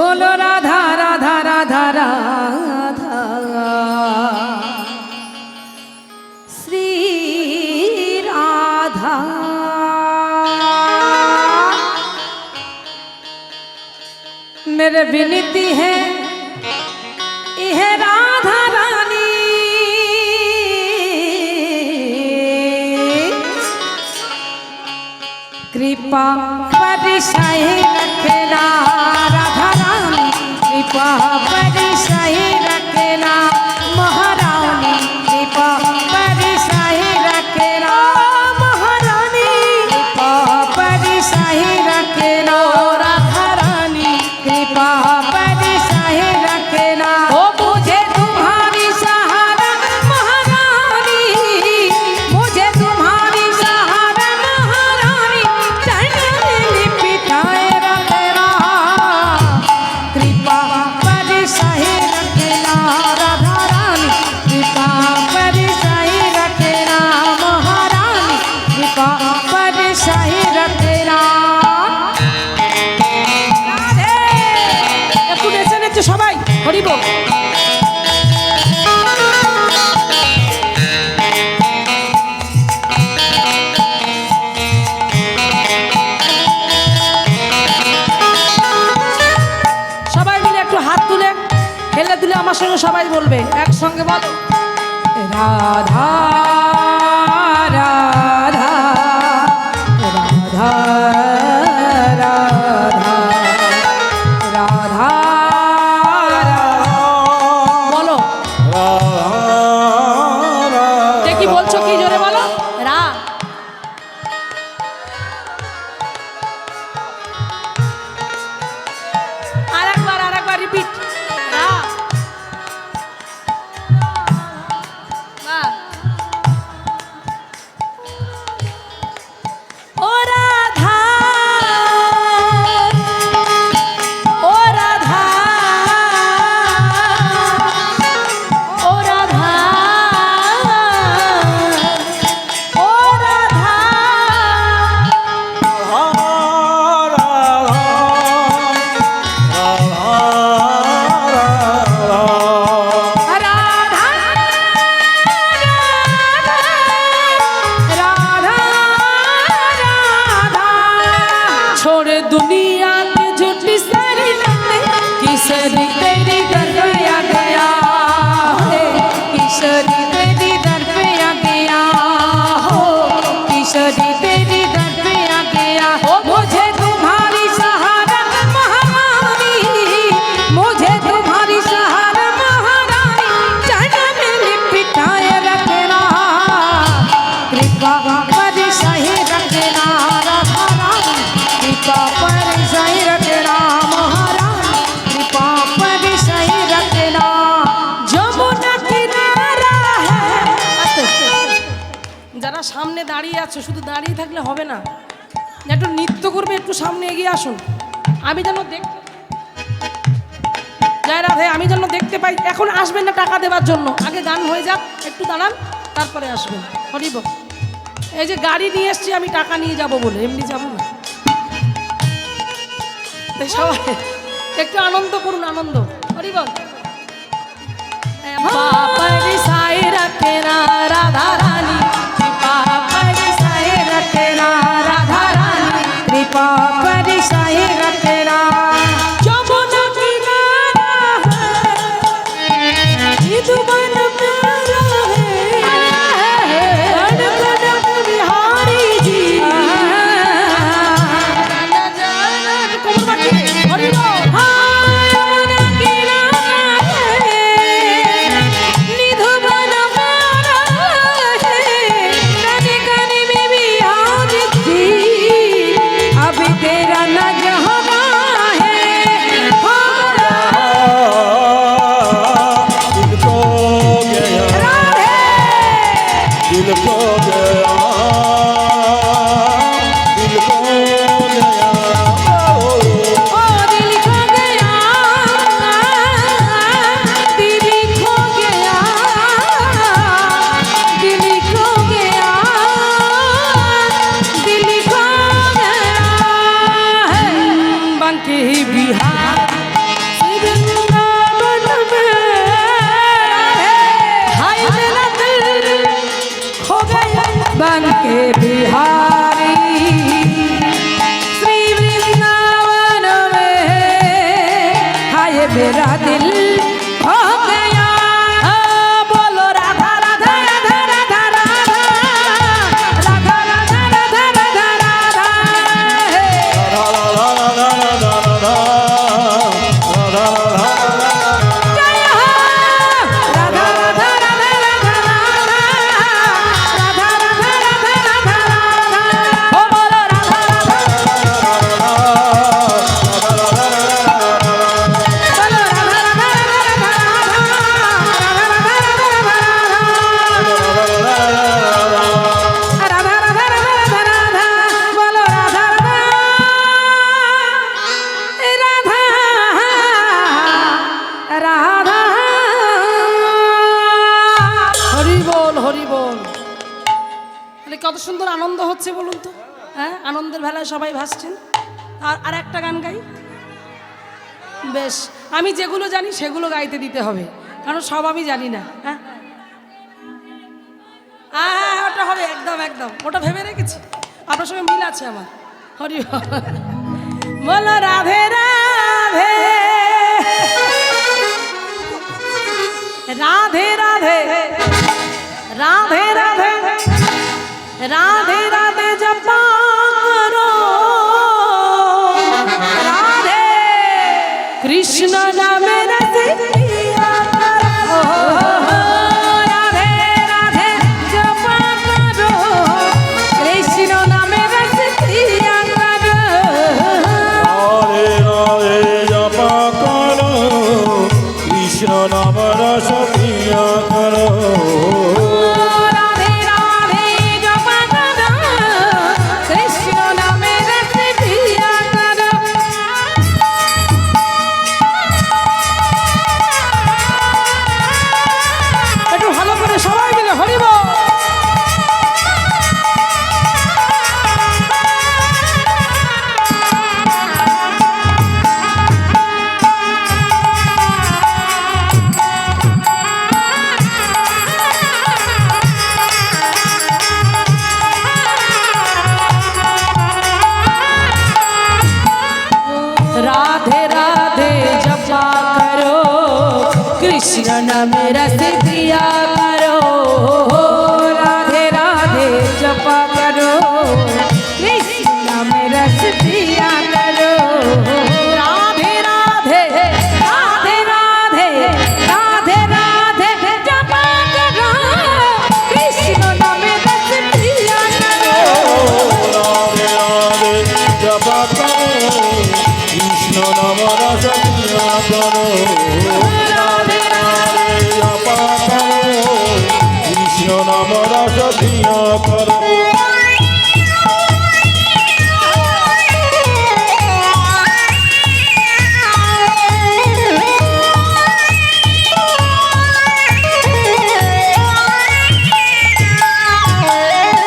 बोलो राधा राधा राधा राधा श्री राधा। मेरे विनती है यह राधा रानी कृपा परिशाही रखना, राधा रानी कृपा परिशाही रखना, महारानी कृपा परिशाही रखना, महारानी कृपा परिशाही रखना, राधा रानी कृपा परिशाही रखना। ओ मुझे तुम्हारी सहारा महारानी, मुझे तुम्हारी सहारा महारानी, पिटाए रखना कृपा परिशाही रखना, राधा रानी कृपा परिशाही रखना, महारानी कृपा परिशाही रखना। একটু নেচে নেচে সবাই হরি বল। সবাই মিলে একটু হাত তুলে হেলে দিলে আমার সঙ্গে সবাই বলবে একসঙ্গে বলো রাধা রাধা রাধা রাধা রাধা বলো। কি বলছো কি জোরে বলো রা। আরেকবার রিপিট রা। ও রাধা ও রাধা ও রাধা ও রাধা छोड़ दुनिया की झूठी सारी बातें, किसरी तेरी दर पे आ गया है, किसरी तेरी दर पे आ गया हो, किसरी तेरी दर पे आ गया हो। मुझे तुम्हारी सहारा महारानी, मुझे तुम्हारी सहारा महारानी, चरण में लिपटाए रखना कृपा परिशाही रखना, राधा रानी कृपा परिशाही रखना, महारानी कृपा परिशाही रखना। যমুনা কিনারা है। যারা সামনে দাঁড়িয়ে আছে শুধু দাঁড়িয়ে থাকলে হবে না, একটু নৃত্য করবে, একটু সামনে এগিয়ে আসুন। আমি যেন জয় রাধে, আমি যেন দেখতে পাই। এখন আসবেন না টাকা দেওয়ার জন্য, আগে গান হয়ে যাক, একটু দাঁড়ান তারপরে আসবেন। হরিব। এই যে গাড়ি নিয়ে এসছি আমি টাকা নিয়ে যাব বলে, এমনি যাব না। সবাই একটু আনন্দ করুন, আনন্দ। হরি বল। परिशाही रखना, राधा रानी कृपा परिशाही रखना, राधा रानी कृपा परिशाही रखना। যমুনা किनारा है, मधुबन प्यारा है, कनक बिहारी जी। हरि बोल। যমুনা किनारा है, निधुबन प्यारा है, আনন্দ হচ্ছে বলুন তো? হ্যাঁ, আনন্দের বেলায় সবাই ভাসছেন। আর একটা গান গাই। বেশ, আমি যেগুলো জানি সেগুলো গাইতে দিতে হবে, কারণ সব আমি জানি না। হ্যাঁ হ্যাঁ, ওটা হবে, একদম একদম, ওটা ভেবে রেখেছি। আপনার সঙ্গে মিল আছে আমার। হরি বলো রাধে রাধে রাধে রাধে রাধে রাধে রাধে রাধে জপা করো, রাধে কৃষ্ণ নামে রতে পিয়া করো, রাধে রাধে জপা করো, কৃষ্ণ নামে রতে পিয়া করো, রাধে রাধে জপা করো, কৃষ্ণ নাম রস পিয়া করো। রাধে রাধে জপা করো, কৃষ্ণ নামে রতে পিয়া করো। একটু ভালো করে সবাই মিলে হরি বল। राधे राधे जपा करो, कृष्ण नाम रस दिया करो, राधे राधे जपा करो, कृष्ण नाम रस दिया करो, राधे राधे राधे राधे राधे राधे जपा करो, कृष्ण नाम रस दिया करो, রাধে রাধে জপা করো, কৃষ্ণ নাম রস পিয়া করো। রাধে রাধে জপা করো, কৃষ্ণ নাম রস পিয়া করো।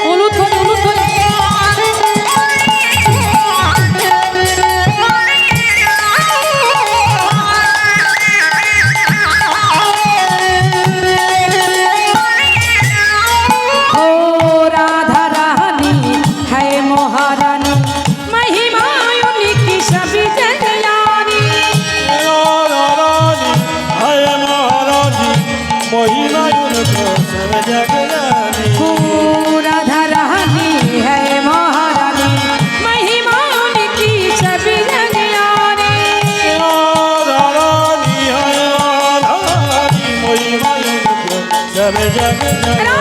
হলুদ হলুদ হলুদ हो राधा रानी है महारानी, महिमा उनकी सभी जगयानी, रानी हाय महारानी, महिमा उनको सब जग जानी। हो राधा रानी है महारानी, महिमा उनकी सभी जगयानी, रानी हाय रानी, महिमा उनको सब जग जानी।